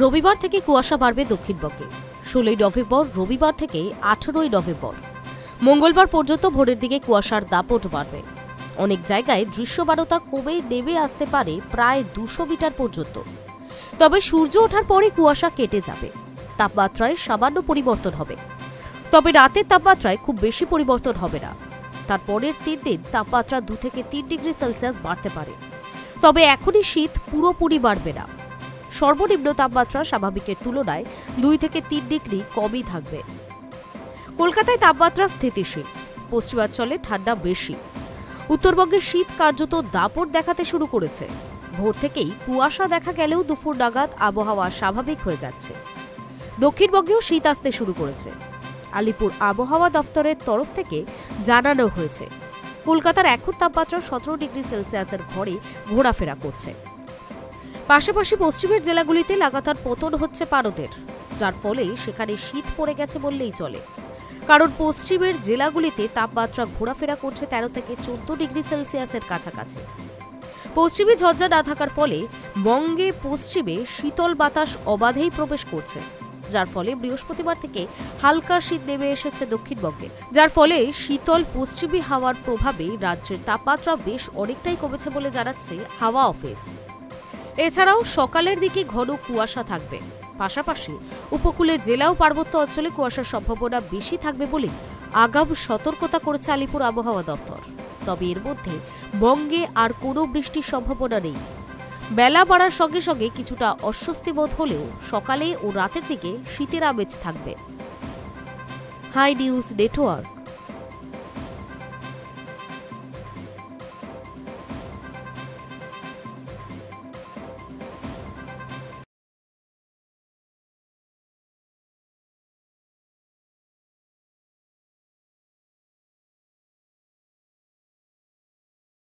রবিবার থেকে কুয়াশা বাড়বে দক্ষিণবঙ্গে। 16ই নভেম্বর রবিবার থেকে 18ই নভেম্বর মঙ্গলবার পর্যন্ত ভোরের দিকে কুয়াশার দাপট বাড়বে। অনেক জায়গায় দৃশ্যমানতা কমে নেমে আসতে পারে প্রায় 200 মিটার পর্যন্ত। তবে সূর্য ওঠার পরে কুয়াশা কেটে যাবে, তাপমাত্রায় সামান্য পরিবর্তন হবে। তবে রাতের তাপমাত্রায় খুব বেশি পরিবর্তন হবে না। তার পরের 3 দিন তাপমাত্রা 2 থেকে 3 ডিগ্রি সেলসিয়াস বাড়তে পারে। তবে এখনই শীত পুরোপুরি বাড়বে না। সর্বনিম্ন তাপমাত্রা স্বাভাবিকের তুলনায় 2 থেকে 3 ডিগ্রি কমই থাকবে। কলকাতায় তাপমাত্রা স্থিতিশীল, পশ্চিমাঞ্চলে ঠান্ডা বেশি। উত্তরবঙ্গে শীত কার্যত দাপট দেখাতে শুরু করেছে। ভোর থেকেই কুয়াশা দেখা গেলেও দুপুর নাগাদ আবহাওয়া স্বাভাবিক হয়ে যাচ্ছে। দক্ষিণবঙ্গেও শীত আসতে শুরু করেছে। আলিপুর আবহাওয়া দফতরের তরফ থেকে জানানো হয়েছে, কলকাতার এখন তাপমাত্রা 17 ডিগ্রি সেলসিয়াসের ঘরে ঘোরাফেরা করছে। পাশাপাশি পশ্চিমের জেলাগুলিতে লাগাতার পতন হচ্ছে পারদের, যার ফলে সেখানে শীত পড়ে গেছে বললেই চলে। কারণ পশ্চিমের জেলাগুলিতে তাপমাত্রা ঘোরাফেরা করছে 13 থেকে 14 ডিগ্রি সেলসিয়াসের কাছাকাছি। পশ্চিমে ঝঞ্ঝা না থাকার ফলে বঙ্গে পশ্চিমে শীতল বাতাস অবাধেই প্রবেশ করছে, যার ফলে বৃহস্পতিবার থেকে হালকা শীত নেমে এসেছে দক্ষিণবঙ্গে। যার ফলে শীতল পশ্চিমী হাওয়ার প্রভাবে রাজ্যের তাপমাত্রা বেশ অনেকটাই কমেছে বলে জানাচ্ছে হাওয়া অফিস। এছাড়াও সকালের দিকে ঘন কুয়াশা থাকবে। পাশাপাশি উপকূলের জেলা ও পার্বত্য অঞ্চলে কুয়াশার সম্ভাবনা বেশি থাকবে বলে আগাম সতর্কতা করেছে আলিপুর আবহাওয়া দফতর। তবে এর মধ্যে বঙ্গে আর কোনো বৃষ্টির সম্ভাবনা নেই। বেলা বাড়ার সঙ্গে সঙ্গে কিছুটা অস্বস্তি বোধ হলেও সকালে ও রাতের দিকে শীতের আমেজ থাকবে। High news network.